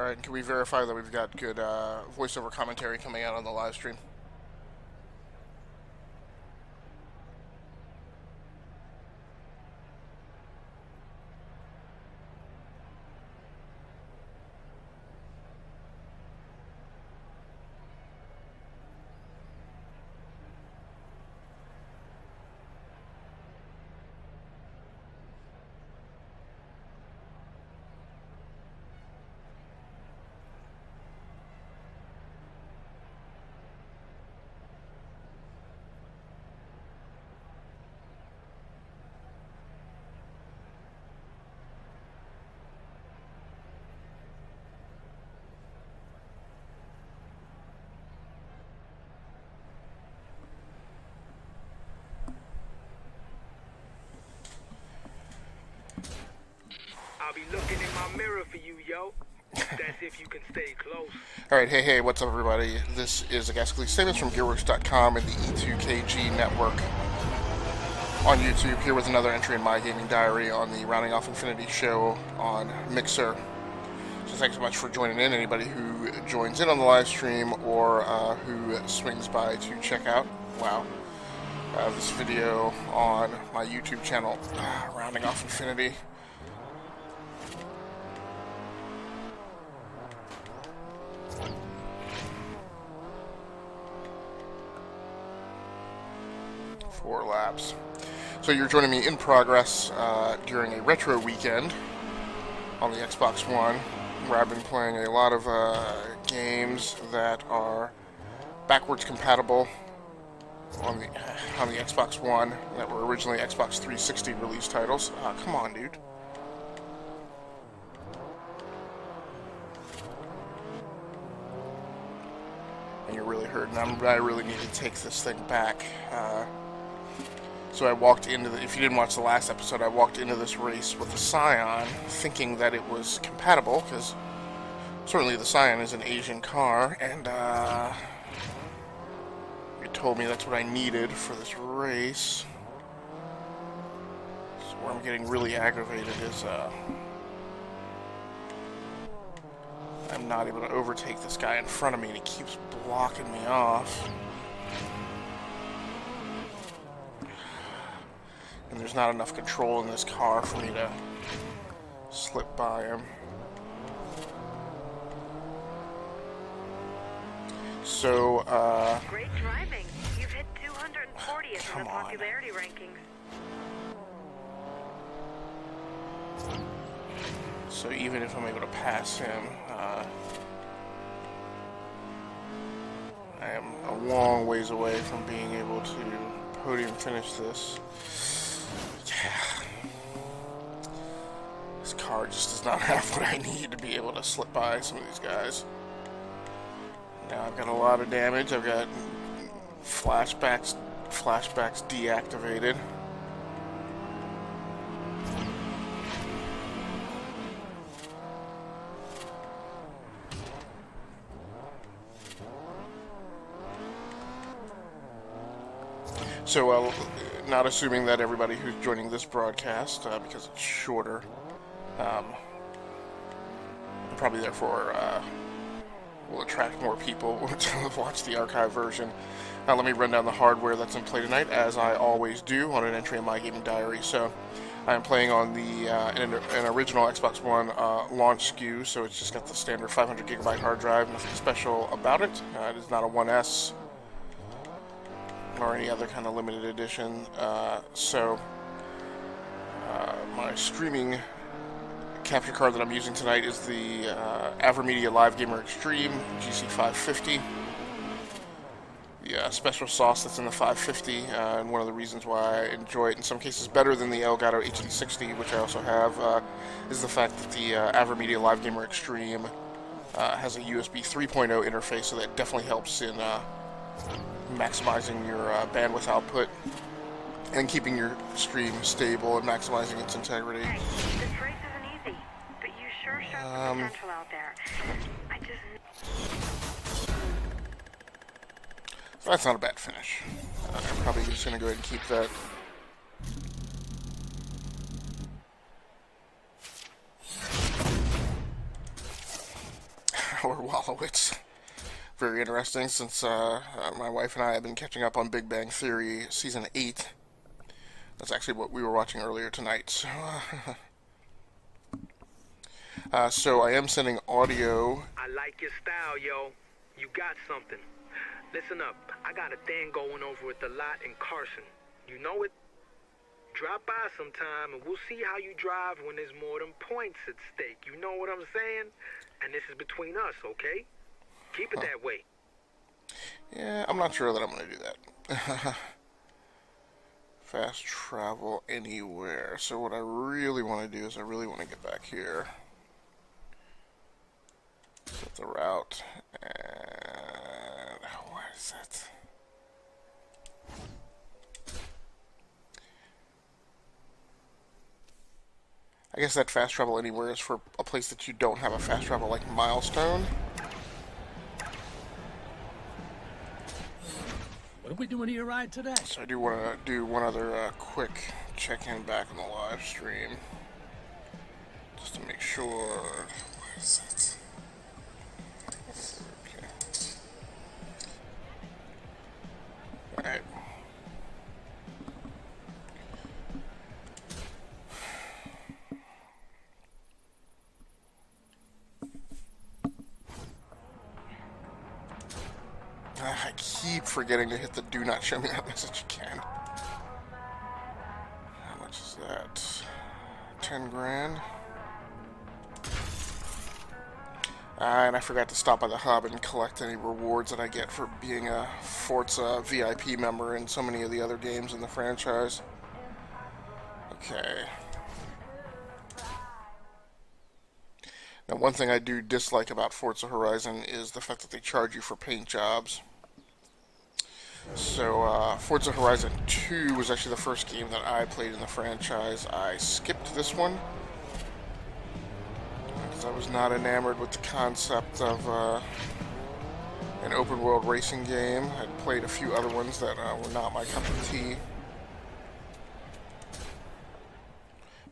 Alright, can we verify that we've got good voiceover commentary coming out on the live stream? I'll be looking in my mirror for you, yo. That's if you can stay close. Alright, hey, what's up everybody? This is a Gascally Statements from Gearworks.com and the E2KG network on YouTube, here with another entry in my gaming diary on the Rounding Off Infinity show on Mixer. So thanks so much for joining in, anybody who joins in on the live stream or who swings by to check out, this video on my YouTube channel, Rounding Off Infinity. Four laps. So you're joining me in progress during a retro weekend on the Xbox One, where I've been playing a lot of games that are backwards compatible on the Xbox One that were originally Xbox 360 release titles. Come on, dude. And you're really hurting. I really need to take this thing back. So I walked into if you didn't watch the last episode, I walked into this race with the Scion thinking that it was compatible, because certainly the Scion is an Asian car, and it told me that's what I needed for this race. So where I'm getting really aggravated is I'm not able to overtake this guy in front of me, and he keeps blocking me off. And there's not enough control in this car for me to slip by him. So, Great driving. You've hit 240th in the popularity rankings. So even if I'm able to pass him, I am a long ways away from being able to podium finish this. Yeah. This car just does not have what I need to be able to slip by some of these guys. Now I've got a lot of damage. I've got flashbacks deactivated. So, not assuming that everybody who's joining this broadcast, because it's shorter, probably therefore will attract more people to watch the archive version. Now let me run down the hardware that's in play tonight, as I always do on an entry in my gaming diary. So I'm playing on the an original Xbox One launch SKU, so it's just got the standard 500 gigabyte hard drive, nothing special about it. It is not a 1S or any other kind of limited edition. My streaming capture card that I'm using tonight is the AverMedia Live Gamer Extreme GC550. The special sauce that's in the 550, and one of the reasons why I enjoy it in some cases better than the Elgato HD60, which I also have, is the fact that the AverMedia Live Gamer Extreme has a USB 3.0 interface, so that definitely helps in maximizing your bandwidth output and keeping your stream stable and maximizing its integrity. Hey, this race isn't easy, but you sure showed some potential out there. So that's not a bad finish. I'm probably just going to go ahead and keep that. Growler Wallowitz. Very interesting, since my wife and I have been catching up on Big Bang Theory Season 8. That's actually what we were watching earlier tonight. So I am sending audio. I like your style, yo. You got something. Listen up. I got a thing going over at the lot in Carson. You know it? Drop by sometime and we'll see how you drive when there's more than points at stake. You know what I'm saying? And this is between us, okay? Keep it that way. Yeah, I'm not sure that I'm going to do that. Fast travel anywhere. So what I really want to do is I really want to get back here. Set the route. And what is it? I guess that fast travel anywhere is for a place that you don't have a fast travel, like Milestone. What are we doing here right today? So I do want to do one other quick check-in back in the live stream, just to make sure. What is it? Okay. All right. I keep forgetting to hit the do not show me that message again. How much is that? 10 grand. And I forgot to stop by the hub and collect any rewards that I get for being a Forza VIP member in so many of the other games in the franchise. Okay. Now, one thing I do dislike about Forza Horizon is the fact that they charge you for paint jobs. So, Forza Horizon 2 was actually the first game that I played in the franchise. I skipped this one because I was not enamored with the concept of an open-world racing game. I'd played a few other ones that were not my cup of tea.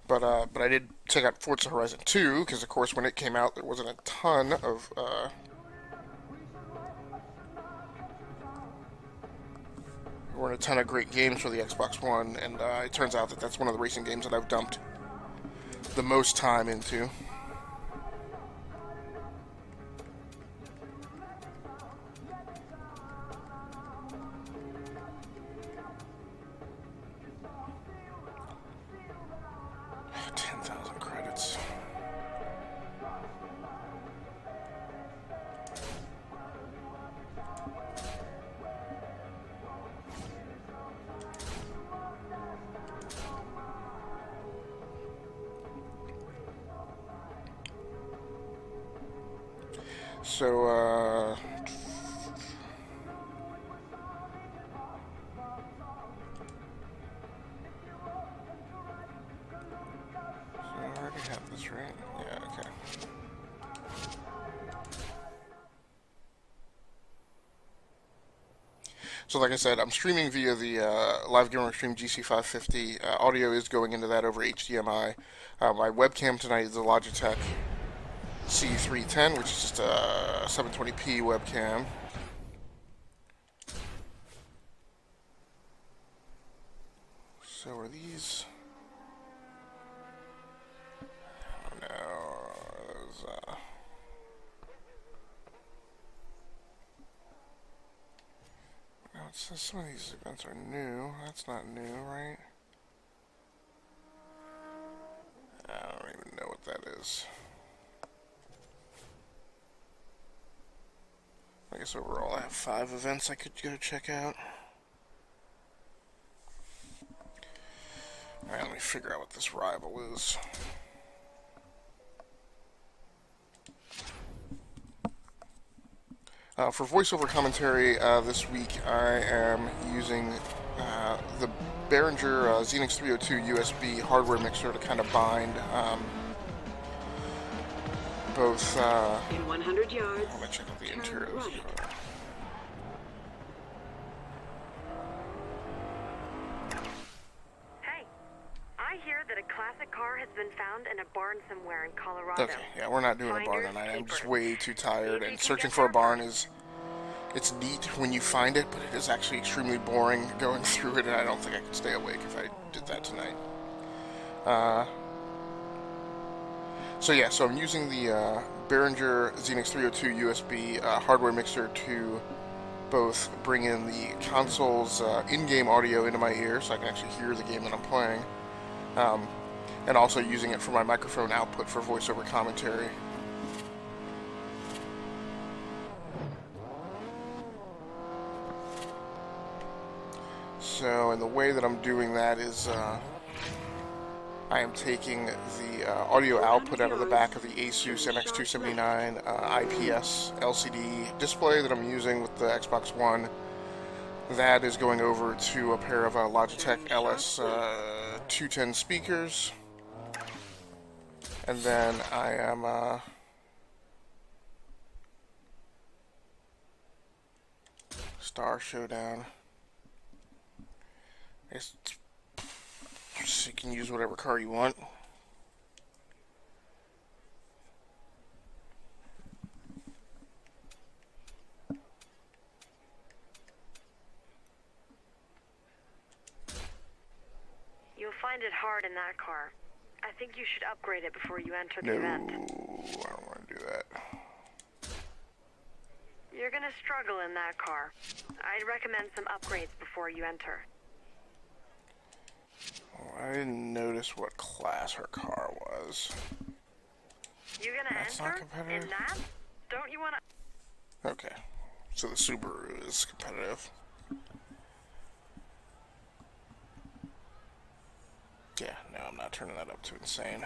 But I did check out Forza Horizon 2, because of course when it came out there wasn't a ton of there weren't a ton of great games for the Xbox One, and it turns out that that's one of the racing games that I've dumped the most time into. So, I already have this, right? Yeah, okay. So like I said, I'm streaming via the Live Gamer Stream GC550. Audio is going into that over HDMI. My webcam tonight is the Logitech C310, which is just a 720p webcam. So are these? I don't know. Now it says some of these events are new. That's not new, right? I don't even know what that is. I guess overall I have 5 events I could go check out. Alright, let me figure out what this rival is. For voiceover commentary this week, I am using the Behringer Xenix 302 USB hardware mixer to kind of bind both. In 100 yards. I'm gonna check out the interior of this car. Hey, I hear that a classic car has been found in a barn somewhere in Colorado. Okay, yeah, we're not doing a barn Finders tonight. I'm just keepers. way too tired, See if and you can searching get for a there barn first. it's neat when you find it, but it is actually extremely boring going through it, and I don't think I could stay awake if I did that tonight. So yeah, so I'm using the Behringer Xenix 302 USB hardware mixer to both bring in the console's in-game audio into my ear so I can actually hear the game that I'm playing, and also using it for my microphone output for voiceover commentary. So, and the way that I'm doing that is I am taking the audio output out of the back of the Asus MX279 IPS LCD display that I'm using with the Xbox One. That is going over to a pair of Logitech LS 210 speakers. And then I am Star Showdown. So you can use whatever car you want. You'll find it hard in that car. I think you should upgrade it before you enter the No, event. I don't want to do that. You're gonna struggle in that car. I'd recommend some upgrades before you enter. Oh, I didn't notice what class her car was. You gonna That's not enter? competitive. In that? Don't you wanna... Okay, so the Subaru is competitive. Yeah, no, I'm not turning that up to insane.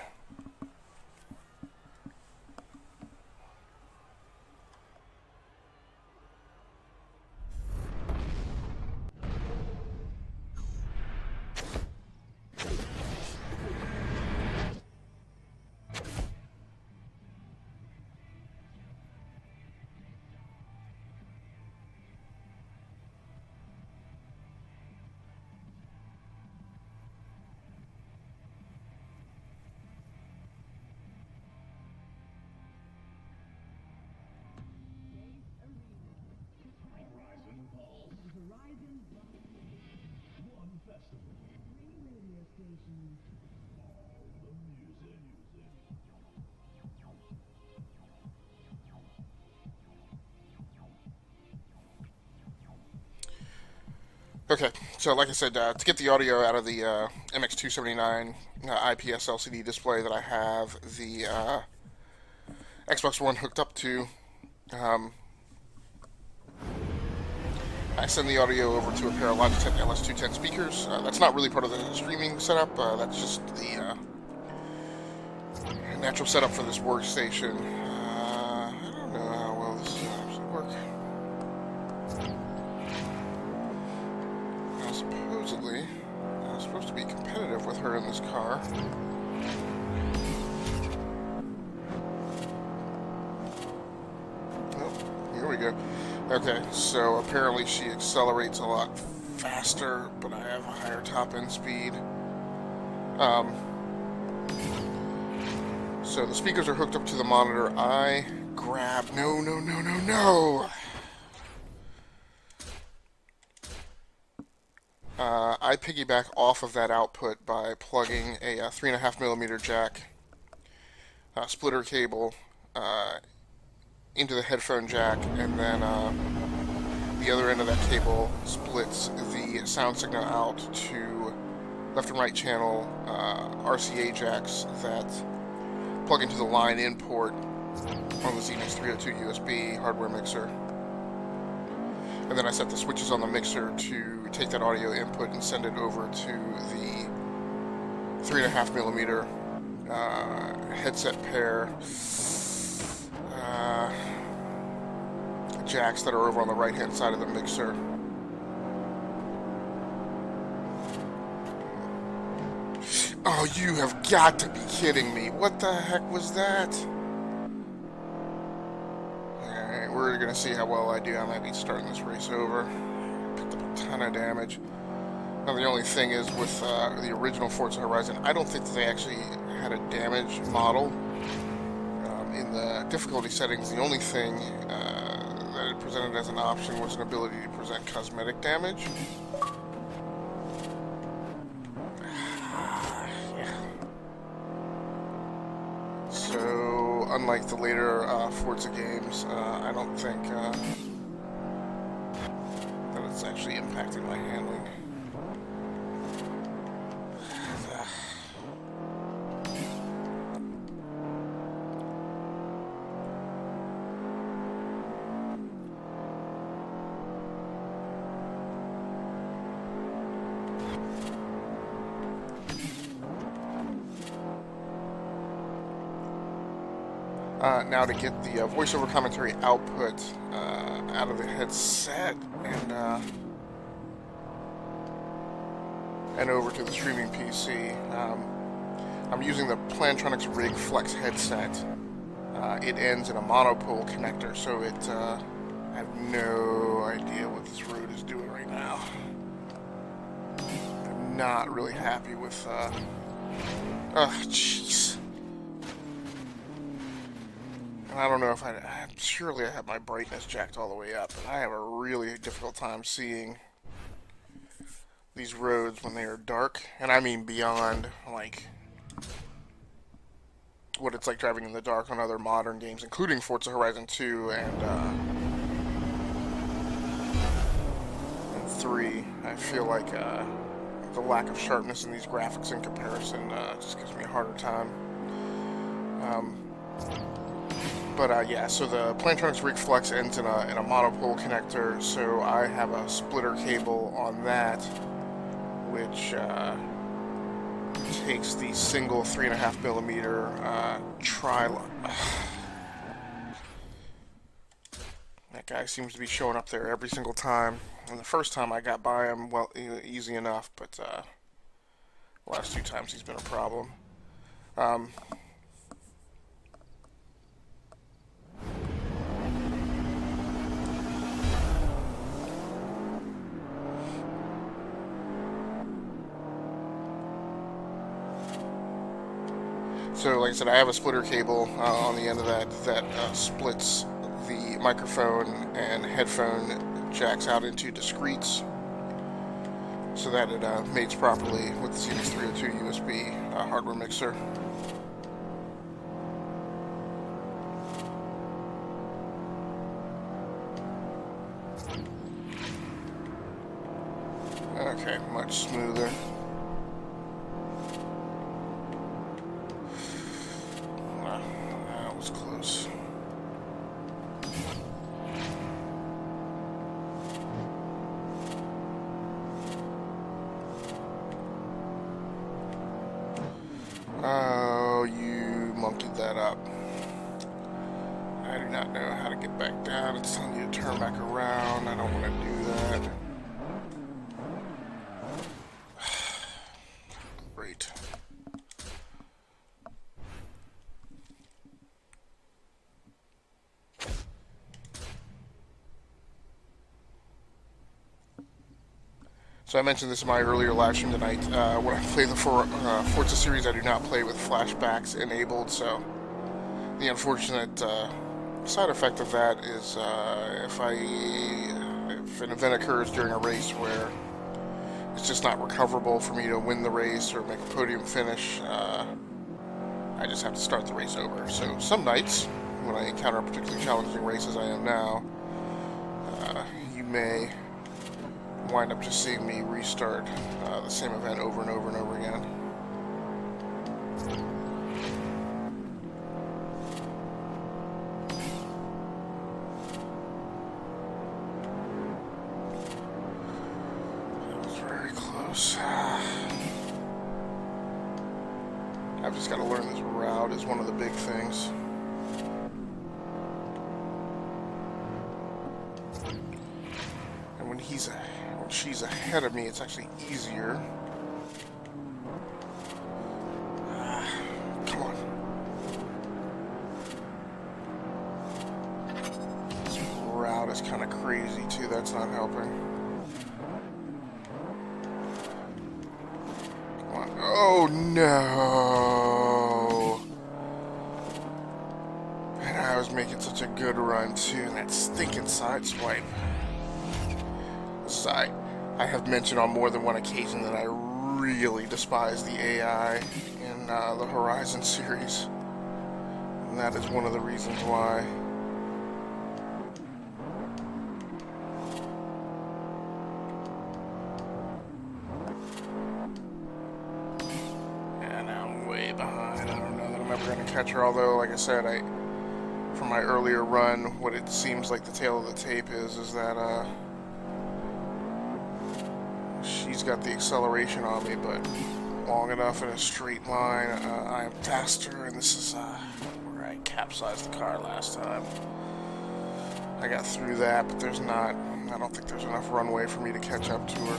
Okay, so like I said, to get the audio out of the MX279 IPS LCD display that I have the Xbox One hooked up to, I send the audio over to a pair of Logitech LS210 speakers. That's not really part of the streaming setup, that's just the natural setup for this workstation. I don't know how well this is actually work. Supposedly, I'm supposed to be competitive with her in this car. Oh, here we go. Okay, so apparently she accelerates a lot faster, but I have a higher top end speed. So the speakers are hooked up to the monitor. I grab... No. I piggyback off of that output by plugging a 3.5mm jack splitter cable into the headphone jack, and then the other end of that cable splits the sound signal out to left and right channel RCA jacks that plug into the line in port on the Xenix 302 USB hardware mixer. And then I set the switches on the mixer to take that audio input and send it over to the 3.5mm headset pair jacks that are over on the right hand side of the mixer. Oh, you have got to be kidding me. What the heck was that? Alright, we're gonna see how well I do. I might be starting this race over. Picked up a ton of damage. Now the only thing is with the original Forza Horizon, I don't think that they actually had a damage model. In the difficulty settings, the only thing that it presented as an option was an ability to present cosmetic damage. Yeah. So, unlike the later Forza games, I don't think that it's actually impacted my handling. Now to get the voiceover commentary output out of the headset and over to the streaming PC, I'm using the Plantronics Rig Flex headset. It ends in a monopole connector, so I have no idea what this Rode is doing right now. I'm not really happy with, jeez. And I don't know if surely I have my brightness jacked all the way up, but I have a really difficult time seeing these roads when they are dark. And I mean beyond, like, what it's like driving in the dark on other modern games, including Forza Horizon 2 and 3. I feel like the lack of sharpness in these graphics in comparison just gives me a harder time. Yeah, so the Plantronics Rig Flex ends in a monopole connector, so I have a splitter cable on that, which takes the single 3.5mm That guy seems to be showing up there every single time, and the first time I got by him, well, easy enough, but the last 2 times he's been a problem. So, like I said, I have a splitter cable on the end of that splits the microphone and headphone jacks out into discretes so that it mates properly with the CX302 USB hardware mixer. Okay, much smoother. That was close. Oh, you monkeyed that up. I do not know how to get back down. It's telling you to turn back around. I don't want to do that. Great. So I mentioned this in my earlier live stream tonight. When I play the Forza series, I do not play with flashbacks enabled, so the unfortunate side effect of that is if an event occurs during a race where it's just not recoverable for me to win the race or make a podium finish, I just have to start the race over. So some nights, when I encounter a particularly challenging race as I am now, you may wind up just seeing me restart the same event over and over and over again. That was very close. I've just got to learn this route is one of the big things. And when she's ahead of me, it's actually easier. Come on. This route is kind of crazy too, that's not helping. Oh no! And I was making such a good run too, and that stinking side swipe. I have mentioned on more than one occasion that I really despise the AI in the Horizon series. And that is one of the reasons why. And now I'm way behind. I don't know that I'm ever going to catch her, although, like I said, from my earlier run, what it seems like the tale of the tape is that, she's got the acceleration on me, but long enough in a straight line, I am faster, and this is where I capsized the car last time. I got through that, but I don't think there's enough runway for me to catch up to her.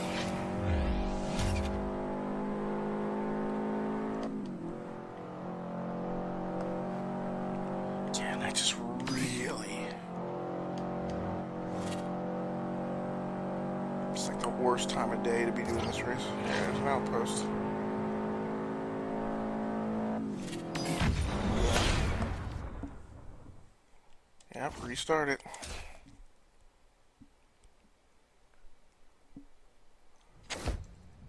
Again, I just really... It's like the worst time of day to be doing this race. Yeah, there's an outpost. Yep, restart it.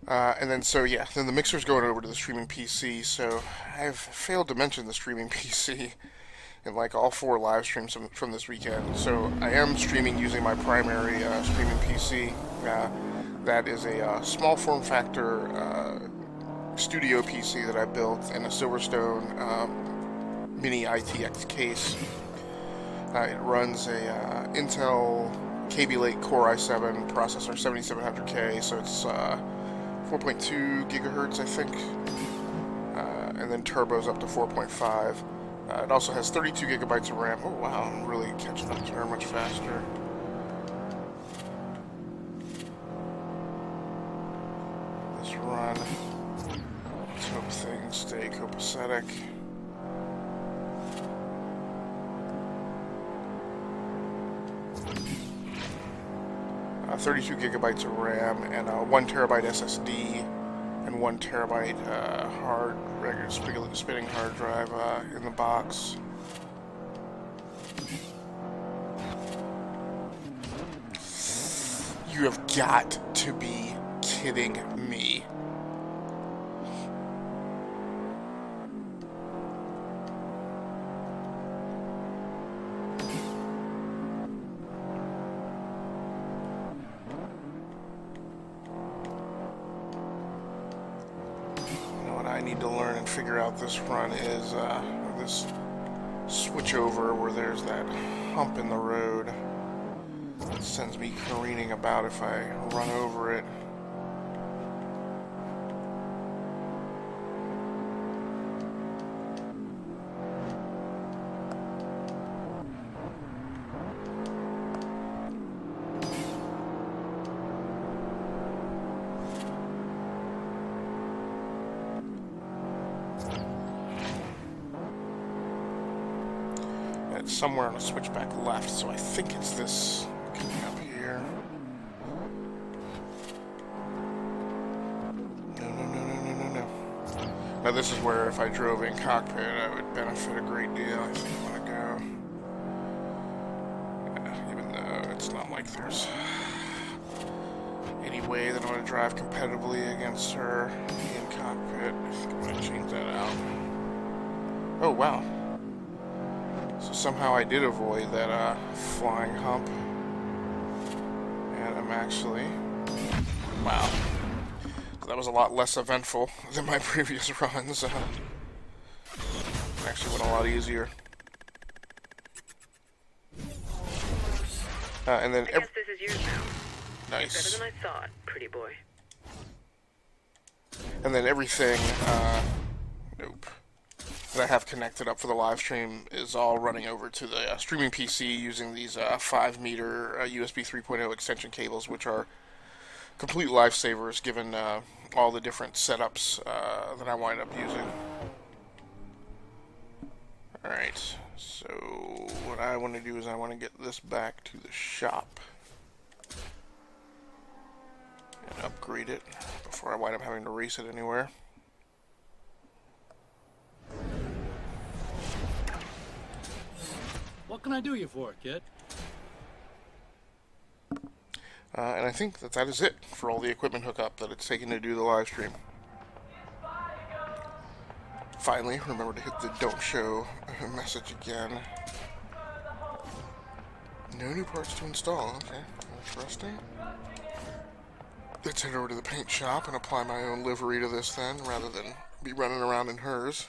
And then, so yeah, then the mixer's going over to the streaming PC, so I've failed to mention the streaming PC in like all 4 live streams from this weekend. So I am streaming using my primary streaming PC. That is a small form factor studio PC that I built in a Silverstone mini ITX case. It runs a Intel Kaby Lake Core i7 processor, 7700K, so it's 4.2 gigahertz, I think, and then turbos up to 4.5. It also has 32 gigabytes of RAM. Oh wow, I'm really catching up to her much faster. This run, let's hope things stay copacetic. 32 gigabytes of RAM and a 1 terabyte SSD and 1 terabyte regular spinning hard drive in the box. You have got to be kidding me. I need to learn and figure out this run is this switch over where there's that hump in the road that sends me careening about if I run over it. It's somewhere on a switchback left, so I think it's this coming up here. No. Now this is where if I drove in cockpit, I would benefit a great deal. I think I'm gonna go. Yeah, even though it's not like there's any way that I'm gonna drive competitively against her in cockpit. I think I'm gonna change that out. Oh wow. So somehow I did avoid that flying hump, and I'm actually, wow, so that was a lot less eventful than my previous runs. Actually went a lot easier. And then I guess this is yours now. Nice. Better than I thought, pretty boy. And then everything, nope, that I have connected up for the live stream is all running over to the streaming PC using these 5-meter USB 3.0 extension cables, which are complete lifesavers given all the different setups that I wind up using. Alright, so what I want to do is I want to get this back to the shop and upgrade it before I wind up having to race it anywhere. What can I do you for, kid? And I think that is it for all the equipment hookup that it's taken to do the live stream. Finally, remember to hit the don't show message again. No new parts to install. Okay, interesting. Let's head over to the paint shop and apply my own livery to this then, rather than be running around in hers.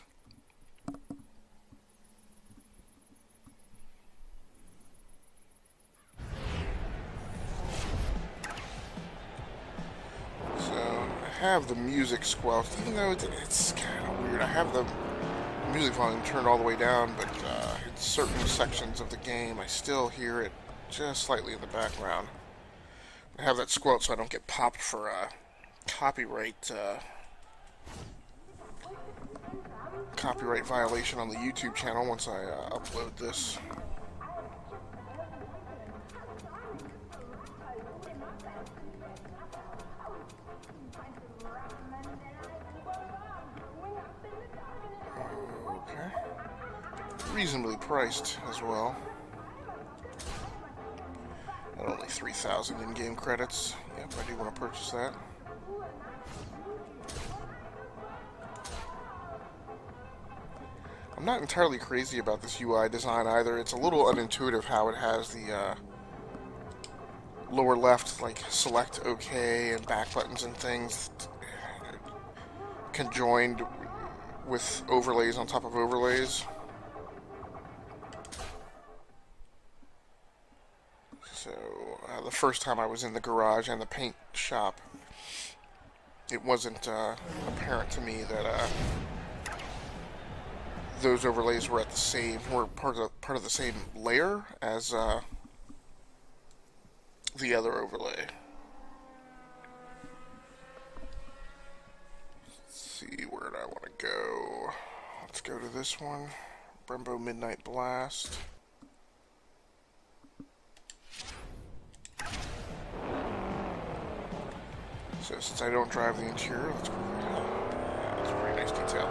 So, I have the music squelched, even though it's kind of weird. I have the music volume turned all the way down, but in certain sections of the game, I still hear it just slightly in the background. I have that squelch so I don't get popped for copyright violation on the YouTube channel once I upload this. Okay. Reasonably priced as well. At only 3,000 in-game credits. Yep, I do want to purchase that. I'm not entirely crazy about this UI design either. It's a little unintuitive how it has the lower left, like, select OK and back buttons and things conjoined with overlays on top of overlays. So, the first time I was in the garage and the paint shop, it wasn't apparent to me that those overlays were part of the same layer as the other overlay. Let's see, where do I want to go? Let's go to this one, Brembo Midnight Blast. So since I don't drive the interior, let's go. Yeah, it's a pretty nice detail.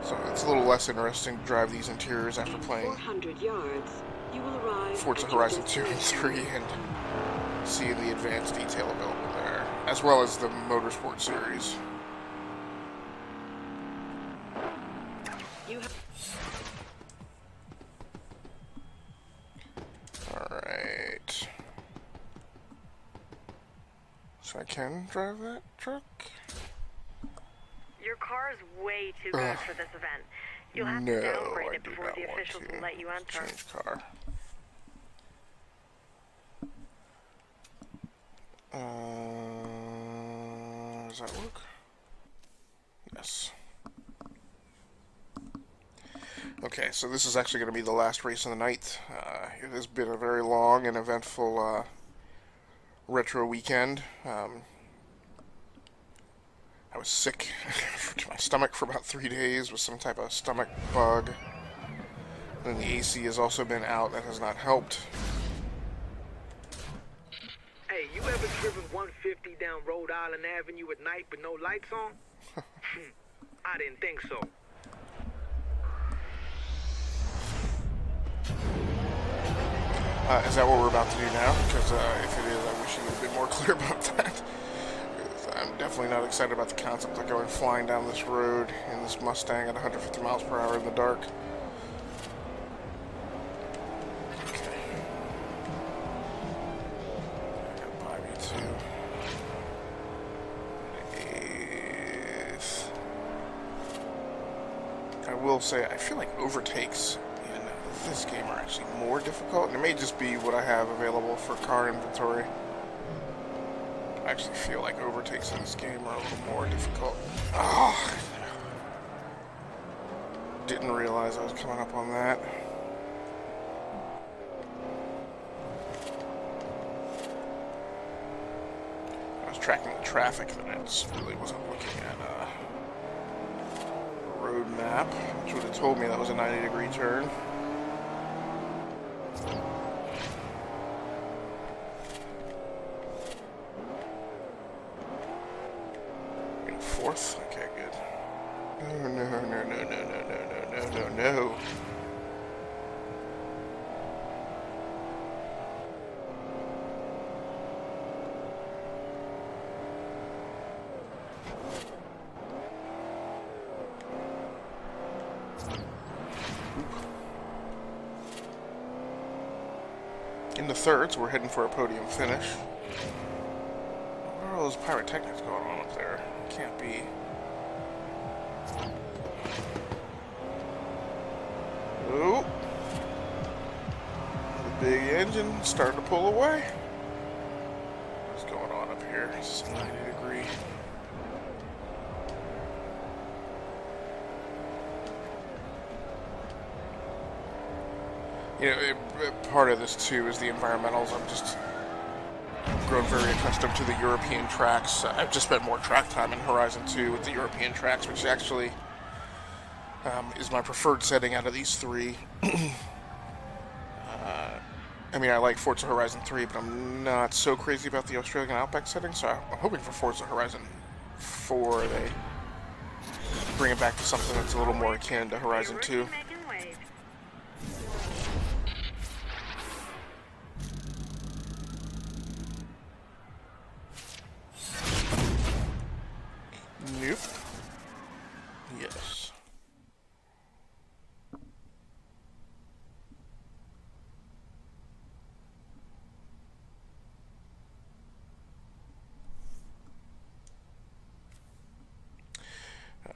So it's a little less interesting to drive these interiors after playing 400 yards. You will arrive Forza at your Horizon 2 and 3 and seeing the advanced detail available there, as well as the Motorsport series. Alright. So I can drive that truck? Your car is way too good for this event. You'll have to downgrade it before the officials will let you enter. Change car. Does that work? Yes. Okay, so this is actually going to be the last race of the night. It has been a very long and eventful retro weekend. I was sick to my stomach for about 3 days with some type of stomach bug. And the AC has also been out. That has not helped. Hey, you ever driven 150 down Rhode Island Avenue at night with no lights on? I didn't think so. Is that what we're about to do now? Because if it is, I wish you would have been more clear about that. I'm definitely not excited about the concept of going flying down this road in this Mustang at 150 miles per hour in the dark. Okay. I gotta buy me two. I will say, I feel like overtakes in this game are actually more difficult, and it may just be what I have available for car inventory. I actually feel like overtakes in this game are a little more difficult. Oh, didn't realize I was coming up on that. I was tracking the traffic, and I just really wasn't looking at a road map, which would have told me that was a 90-degree turn. Fourth? Okay, good. No. in the third, so we're heading for a podium finish. What are all those pyrotechnics going on up there? Can't be. Oh, the big engine starting to pull away. What's going on up here? It's 90-degree. You know, part of this too is the environmentals. I'm just grown very accustomed to the European tracks. I've just spent more track time in Horizon 2 with the European tracks, which actually is my preferred setting out of these three. I mean, I like Forza Horizon 3, but I'm not so crazy about the Australian Outback setting, so I'm hoping for Forza Horizon 4 they bring it back to something that's a little more akin to Horizon 2. Nope. Yes.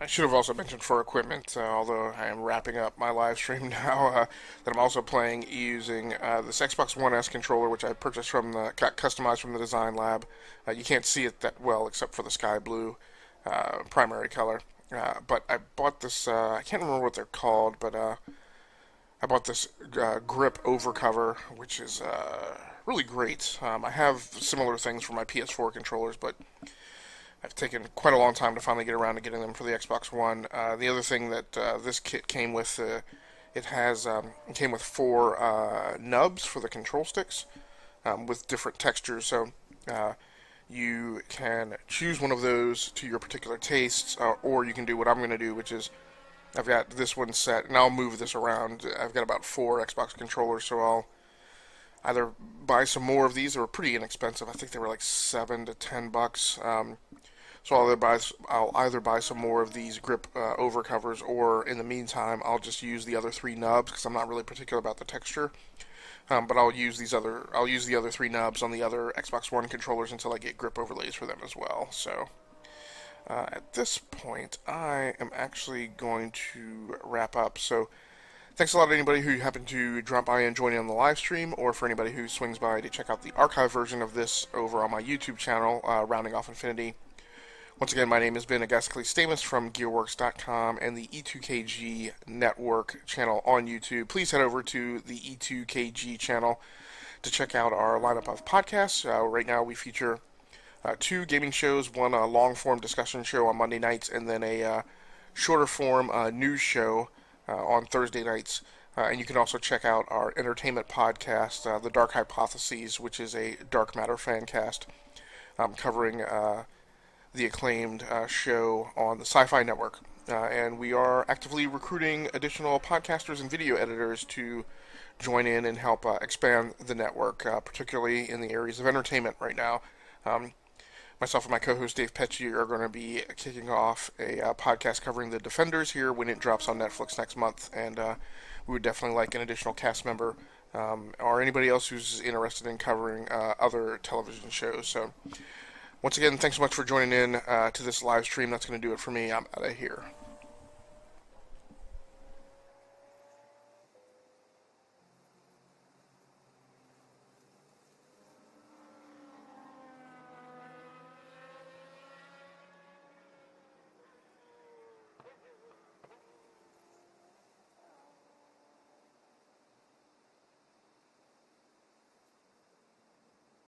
I should have also mentioned for equipment, although I am wrapping up my live stream now, that I'm also playing using this Xbox One S controller, which I purchased from got customized from the Design Lab. You can't see it that well except for the sky blue primary color. But I bought this, I can't remember what they're called, but I bought this grip over cover, which is really great. I have similar things for my PS4 controllers, but I've taken quite a long time to finally get around to getting them for the Xbox One. The other thing that this kit came with, it came with 4 nubs for the control sticks with different textures. So you can choose one of those to your particular tastes, or you can do what I'm going to do, which is I've got this one set, and I'll move this around. I've got about 4 Xbox controllers, so I'll either buy some more of these. They were pretty inexpensive. I think they were like $7 to $10. So I'll either buy some more of these grip over covers, or in the meantime, I'll just use the other 3 nubs because I'm not really particular about the texture. But I'll use the other 3 nubs on the other Xbox One controllers until I get grip overlays for them as well. So at this point, I am actually going to wrap up. So thanks a lot to anybody who happened to drop by and join in on the live stream, or for anybody who swings by to check out the archive version of this over on my YouTube channel, Rounding Off Infinity. Once again, my name has been Agasically Stamus from Gearworks.com and the E2KG Network channel on YouTube. Please head over to the E2KG channel to check out our lineup of podcasts. Right now we feature 2 gaming shows, one a long-form discussion show on Monday nights, and then a shorter-form news show on Thursday nights. And you can also check out our entertainment podcast, The Dark Hypotheses, which is a Dark Matter fan cast covering the acclaimed show on the Sci-Fi Network. And we are actively recruiting additional podcasters and video editors to join in and help expand the network, particularly in the areas of entertainment right now. Myself and my co-host Dave Pecci are going to be kicking off a podcast covering The Defenders here when it drops on Netflix next month, and we would definitely like an additional cast member or anybody else who's interested in covering other television shows. So once again, thanks so much for joining in to this live stream. That's going to do it for me. I'm out of here.